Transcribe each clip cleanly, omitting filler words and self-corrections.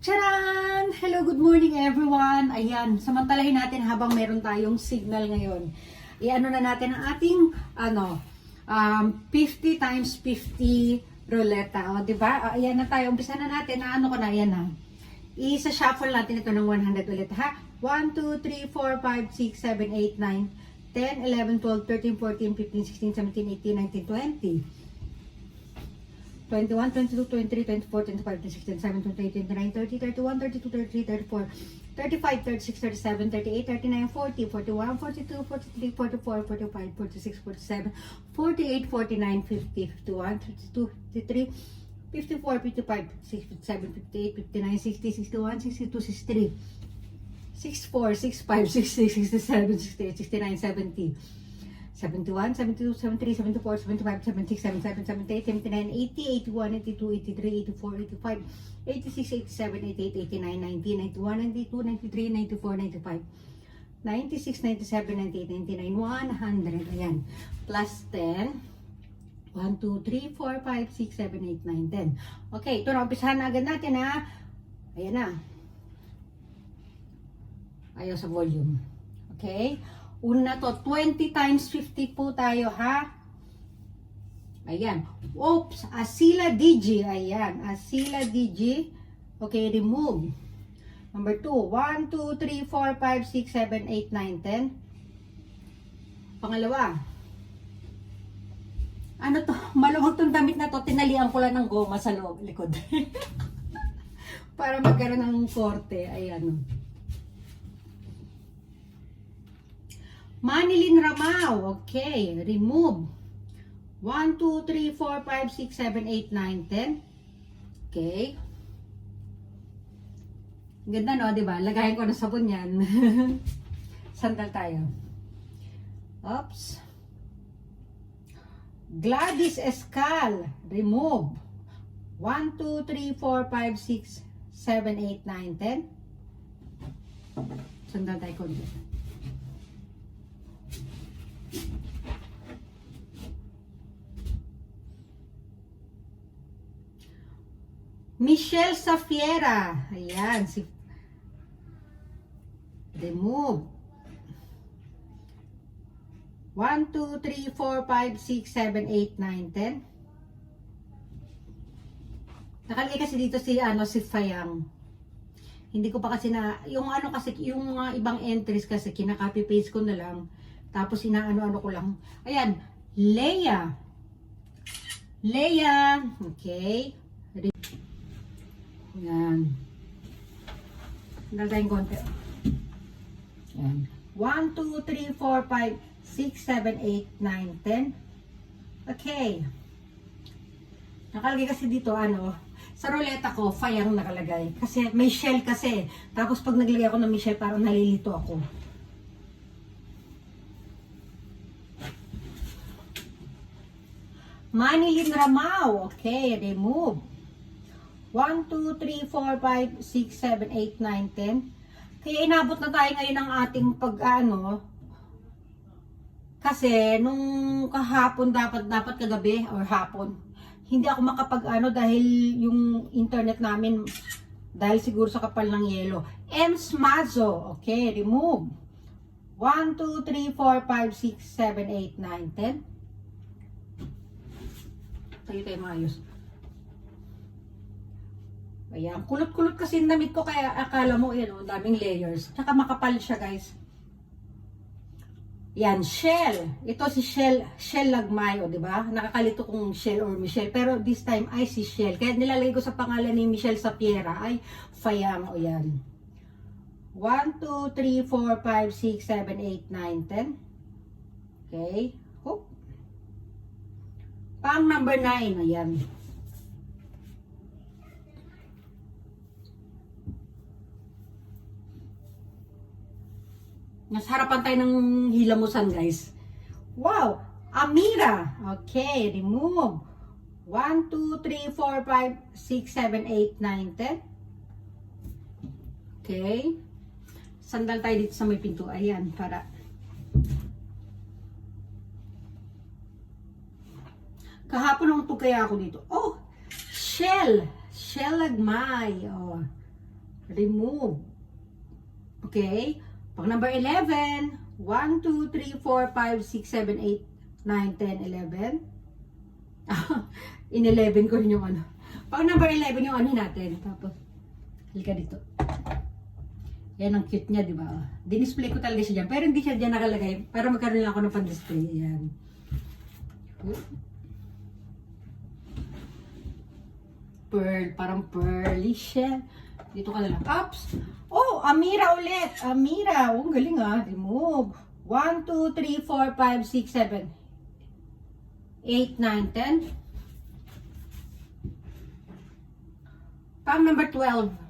Charan! Hello, good morning everyone! Ayan, samantalahin natin habang meron tayong signal ngayon. I-ano na natin ang ating 50 times 50 ruleta. O, diba? Ayan na tayo. Umpisa na natin. Ano ko na? Ayan na. Isa-shuffle natin ito ng 100 ulit. Ha? 1, 2, 3, 4, 5, 6, 7, 8, 9, 10, 11, 12, 13, 14, 15, 16, 17, 18, 19, 20. 21, 22, 23, 24, 25, 26, 27, 28, 29, 30, 31, 32, 33, 34, 35, 36, 37, 38, 39, 40, 41, 42, 43, 44, 45, 46, 47, 48, 49, 50, 51, 52, 53, 54, 55, 56, 57, 58, 59, 60, 61, 62, 63, 64, 65, 66, 67, 68, 69, 70. 71, 72, 73, 74, 75, 76, 77, 78, 79, 80, 81, 82, 83, 84, 85, 86, 87, 88, 89, 90, 91, 92, 93, 94, 95, 96, 97, 98, 99, 100. Ayan. Plus 10. 1, 2, 3, 4, 5, 6, 7, 8, 9, 10. Okay, ito na. Umpisahan na agad natin ha. Ayan na. Ayaw sa volume. Okay. Una to, 20 times 50 po tayo, ha? Ayan. Oops, Asila Digi. Ayan, Asila Digi. Okay, remove. Number 2, 1, 2, 3, 4, 5, 6, 7, 8, 9, 10. Pangalawa. Ano to? Maluwag tong damit na to. Tinalian ko lang ng goma sa loob, likod. Para magkaroon ng korte. Ayan. Manilin Ramao. Okay. Remove. 1, 2, 3, 4, 5, 6, 7, 8, 9, 10. Okay. Ganda no, diba? Lagayin ko na sabon yan. Sandal tayo. Oops. Gladys Escal. Remove. 1, 2, 3, 4, 5, 6, 7, 8, 9, 10. Sandal tayo ko dito. Michelle Safiera. Ayan. Remove. 1, 2, 3, 4, 5, 6, 7, 8, 9, 10. Nakalagay kasi dito si Fayang. Hindi ko pa kasi yung mga ibang entries kasi kinaka-copy paste ko na lang. Tapos inaano-ano ko lang. Ayan. Leia. Okay. Yan. Hanggang tayong konti. Yan. 1, 2, 3, 4, 5, 6, 7, 8, 9, 10. Okay. Nakalagay kasi dito, sa ruleta ko, Fayang nakalagay. Kasi may shell kasi. Tapos pag naglagay ako ng may shell, parang nalilito ako. Manilin Ramao. Okay, remove. 1, 2, 3, 4, 5, 6, 7, 8, 9, 10. Kaya inabot na tayo ngayon ng ating kasi nung kahapon dapat kagabi or hapon. Hindi ako dahil yung internet namin dahil siguro sa kapal ng yelo. Ems Mazo. Okay, remove. 1, 2, 3, 4, 5, 6, 7, 8, 9, 10. Tayo maayos. Ayan, kulot-kulot kasi yung damit ko kaya akala mo, daming layers. Tsaka makapal siya, guys. Yan, Shell. Ito si Shell Lagmayo, di ba? Nakakalito kung Shell or Michelle. Pero this time ay si Shell. Kaya nilalagay ko sa pangalan ni Michelle Sapiera ay Fayang. O yan. 1, 2, 3, 4, 5, 6, 7, 8, 9, 10. Okay. Hoop. Pang number 9. Ayan. Nasa harapan tayo ng hilamusan, guys. Wow! Amira. Okay, remove. 1, 2, 3, 4, 5, 6, 7, 8, 9, 10. Okay. Sandal tayo dito sa may pinto. Ayan, para. Kahapon nung kaya ako dito. Oh! Shell Lagmay. Oh. remove. Okay? Pang number 11, 1, 2, 3, 4, 5, 6, 7, 8, 9, 10, 11. In 11 ko rin yung ano. Pang number 11 yung ano natin. Tapos, halika dito. Yan ang cute niya, di ba? Dinisplay ko talaga siya dyan. Pero hindi siya dyan nakalagay. Para magkaroon lang ako ng pan-display. Yan. Pearl. Parang pearly siya. Dito ka na lang. Oops! Oh, Amira ulit. Amira. Oh, galing ah. Remove. 1, 2, 3, 4, 5, 6, 7, 8, 9, 10. Pang number 12.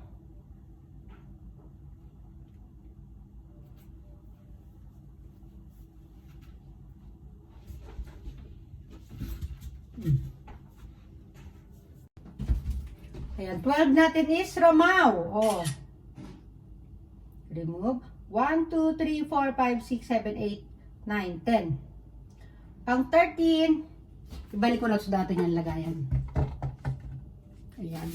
Ayan, 12 natin is Romao. Oh. Remove. 1, 2, 3, 4, 5, 6, 7, 8, 9, 10. Pang 13, ibalik ko lang sa dati niyang lagayan. Ayan.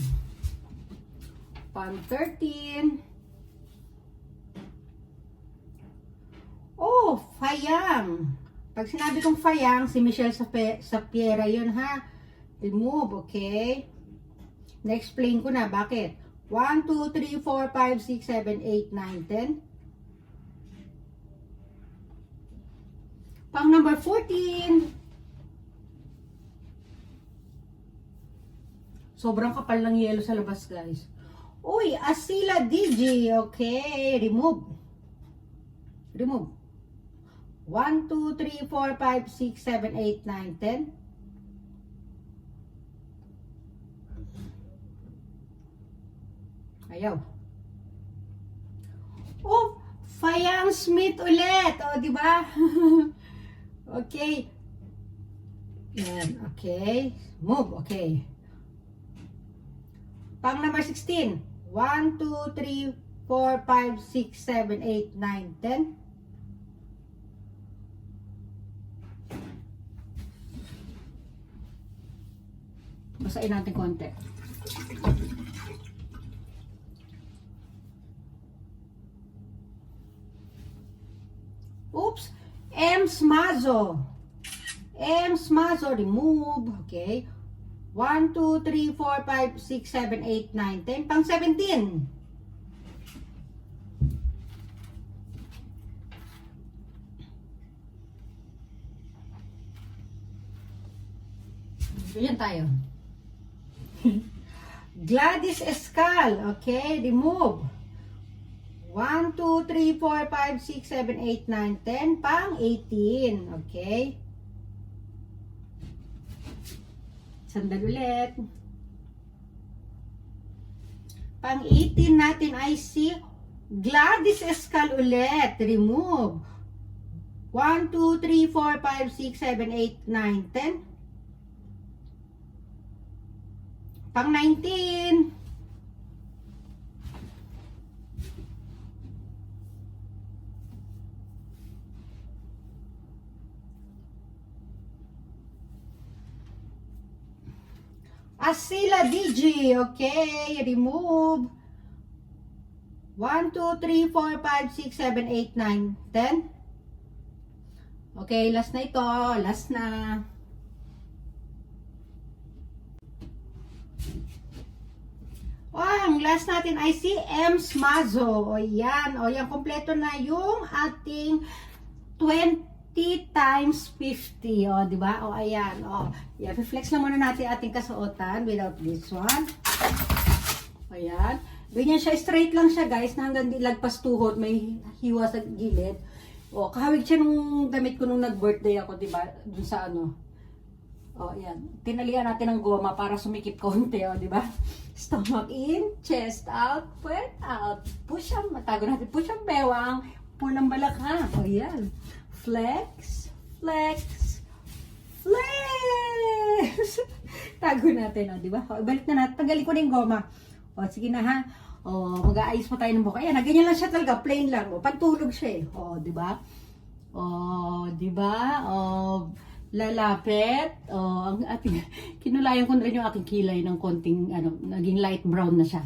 Pang 13. Oh, Fayang. Pag sinabi kong Fayang, si Michelle Sapiera yun ha. Remove, okay? Na-explain ko na bakit. 1, 2, 3, 4, 5, 6, 7, 8, 9, 10. Pang number 14. Sobrang kapal ng yelo sa labas, guys. Uy, Asila DJ. Okay, remove. Remove. 1, 2, 3, 4, 5, 6, 7, 8, 9, 10. Ayaw. Oh, Fayang Smith ulit. Oh, di ba? Okay. Yan, okay. Move, okay. Pang number 16. 1, 2, 3, 4, 5, 6, 7, 8, 9, 10. Basahin natin konti. Oops! Ems Mazo. Ems Mazo, remove. Okay. 1, 2, 3, 4, 5, 6, 7, 8, 9, 10. Pang 17. Yan tayo. Gladys Escal. Okay, remove. 1, 2, 3, 4, 5, 6, 7, 8, 9, 10. Pang 18. Okay. Sandal ulit. Pang 18 natin ay si Gladys Escal ulit. Remove. 1, 2, 3, 4, 5, 6, 7, 8, 9, 10. Pang 19. Asila DJ, okay, remove. 1, 2, 3, 4, 5, 6, 7, 8, 9, 10. Okay, last na ito, last na. Ang last natin ay si Ems Mazo. O yan, kompleto na yung ating 20 times 50. O, di ba? O, ayan. O, yan. Reflex lang muna natin ating kasuotan without this one. Ayan. Ganyan siya. Straight lang siya, guys. Na hanggang lagpas tuhod. May hiwa sa gilid. O, kahawig siya nung damit ko nung nag-birthday ako, di ba? Dun sa ano. O, ayan. Tinalian natin ng goma para sumikip konti. O, di ba? Stomach in, chest out, puwet out. Push ang, matago natin. Push ang bewang. Pull ang balakang. O, ayan. Flex, flex, flex. Tago natin, o, di ba? O, ibalik na natin. Tanggalin ko na yung goma. O, sige na ha. O, mag-aayos pa tayo ng buhok. Ayan, ganyan lang siya talaga. Plain lang. O, pagtulog siya eh. O, di ba? O, di ba? O, lalapit. O, ang ating, kinulayan ko na rin yung aking kilay ng konting, ano, naging light brown na siya.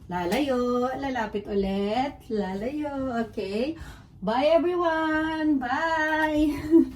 Lalayo. Lalapit ulit. Lalayo. Okay. Bye everyone. Bye.